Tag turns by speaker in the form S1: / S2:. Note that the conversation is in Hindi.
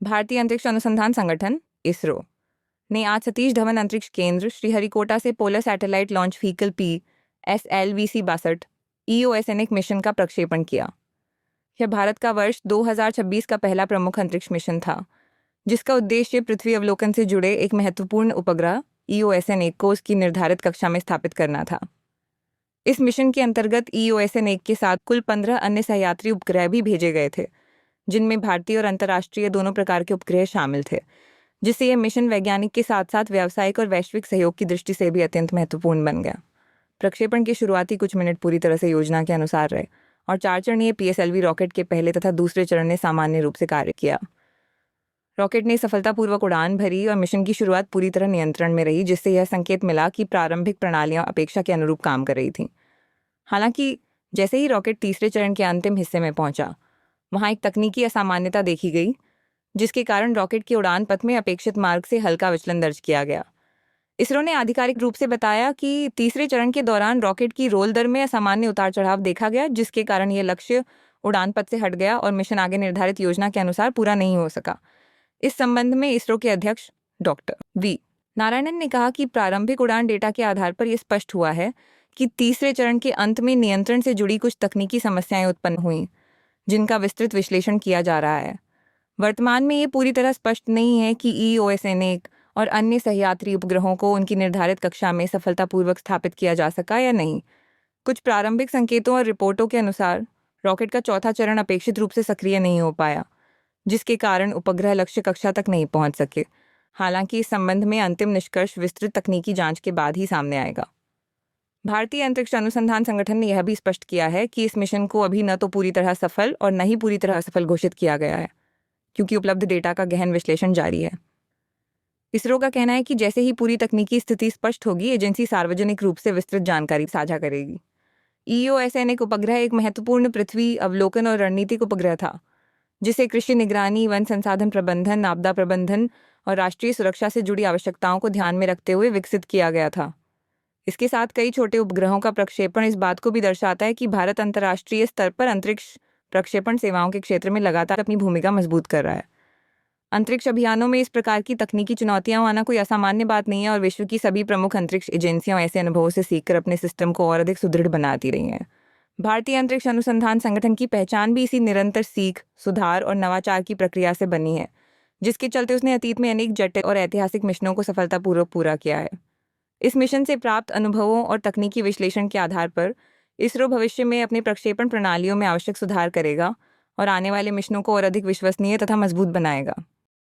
S1: भारतीय अंतरिक्ष अनुसंधान संगठन इसरो ने आज सतीश धवन अंतरिक्ष केंद्र श्रीहरिकोटा से polar satellite launch vehicle PSLV-62 EOSNEC mission का प्रक्षेपण किया। यह भारत का वर्ष 2026 का पहला प्रमुख अंतरिक्ष मिशन था, जिसका उद्देश्य पृथ्वी अवलोकन से जुड़े एक महत्वपूर्ण उपग्रह EOSNEC को उसकी निर्धारित कक्षा में स्थापित करना था। इस मिशन के अंतर्गत EOSNEC के साथ कुल 15 अन्य सहयात्री उपग्रह भी भेजे गए थे, जिनमें भारतीय और अंतर्राष्ट्रीय दोनों प्रकार के उपग्रह शामिल थे, जिससे यह मिशन वैज्ञानिक के साथ साथ व्यावसायिक और वैश्विक सहयोग की दृष्टि से भी अत्यंत महत्वपूर्ण बन गया। प्रक्षेपण के शुरुआती कुछ मिनट पूरी तरह से योजना के अनुसार रहे और 4 चरणीय PSLV रॉकेट के पहले तथा दूसरे चरण ने सामान्य रूप से कार्य किया। रॉकेट ने सफलतापूर्वक उड़ान भरी और मिशन की शुरुआत पूरी तरह नियंत्रण में रही, जिससे यह संकेत मिला कि प्रारंभिक प्रणालियां अपेक्षा के अनुरूप काम कर रही थीं। हालांकि जैसे ही रॉकेट तीसरे चरण के अंतिम हिस्से में पहुंचा, वहां एक तकनीकी असामान्यता देखी गई, जिसके कारण रॉकेट के उड़ान पथ में अपेक्षित मार्ग से हल्का विचलन दर्ज किया गया। इसरो ने आधिकारिक रूप से बताया कि तीसरे चरण के दौरान रॉकेट की रोल दर में असामान्य उतार चढ़ाव देखा गया, जिसके कारण यह लक्ष्य उड़ान पथ से हट गया और मिशन आगे निर्धारित योजना के अनुसार पूरा नहीं हो सका। इस संबंध में इसरो के अध्यक्ष डॉक्टर वी नारायणन ने कहा कि प्रारंभिक उड़ान डेटा के आधार पर यह स्पष्ट हुआ है कि तीसरे चरण के अंत में नियंत्रण से जुड़ी कुछ तकनीकी समस्याएं उत्पन्न हुई, जिनका विस्तृत विश्लेषण किया जा रहा है। वर्तमान में ये पूरी तरह स्पष्ट नहीं है कि EOSNEC और अन्य सहयात्री उपग्रहों को उनकी निर्धारित कक्षा में सफलतापूर्वक स्थापित किया जा सका या नहीं। कुछ प्रारंभिक संकेतों और रिपोर्टों के अनुसार रॉकेट का चौथा चरण अपेक्षित रूप से सक्रिय नहीं हो पाया, जिसके कारण उपग्रह लक्ष्य कक्षा तक नहीं पहुंच सके। हालांकि इस संबंध में अंतिम निष्कर्ष विस्तृत तकनीकी जांच के बाद ही सामने आएगा। भारतीय अंतरिक्ष अनुसंधान संगठन ने यह भी स्पष्ट किया है कि इस मिशन को अभी न तो पूरी तरह सफल और न ही पूरी तरह असफल घोषित किया गया है, क्योंकि उपलब्ध डेटा का गहन विश्लेषण जारी है। इसरो का कहना है कि जैसे ही पूरी तकनीकी स्थिति स्पष्ट होगी, एजेंसी सार्वजनिक रूप से विस्तृत जानकारी साझा करेगी। EOSNEC उपग्रह एक महत्वपूर्ण पृथ्वी अवलोकन और रणनीतिक उपग्रह था, जिसे कृषि निगरानी, वन संसाधन प्रबंधन, आपदा प्रबंधन और राष्ट्रीय सुरक्षा से जुड़ी आवश्यकताओं को ध्यान में रखते हुए विकसित किया गया था। इसके साथ कई छोटे उपग्रहों का प्रक्षेपण इस बात को भी दर्शाता है कि भारत अंतर्राष्ट्रीय स्तर पर अंतरिक्ष प्रक्षेपण सेवाओं के क्षेत्र में लगातार अपनी भूमिका मजबूत कर रहा है। अंतरिक्ष अभियानों में इस प्रकार की तकनीकी चुनौतियां आना कोई असामान्य बात नहीं है और विश्व की सभी प्रमुख अंतरिक्ष एजेंसियां ऐसे अनुभवों से सीखकर अपने सिस्टम को और अधिक सुदृढ़ बनाती रही हैं। भारतीय अंतरिक्ष अनुसंधान संगठन की पहचान भी इसी निरंतर सीख, सुधार और नवाचार की प्रक्रिया से बनी है, जिसके चलते उसने अतीत में अनेक जटिल और ऐतिहासिक मिशनों को सफलतापूर्वक पूरा किया है। इस मिशन से प्राप्त अनुभवों और तकनीकी विश्लेषण के आधार पर इसरो भविष्य में अपने प्रक्षेपण प्रणालियों में आवश्यक सुधार करेगा और आने वाले मिशनों को और अधिक विश्वसनीय तथा मजबूत बनाएगा।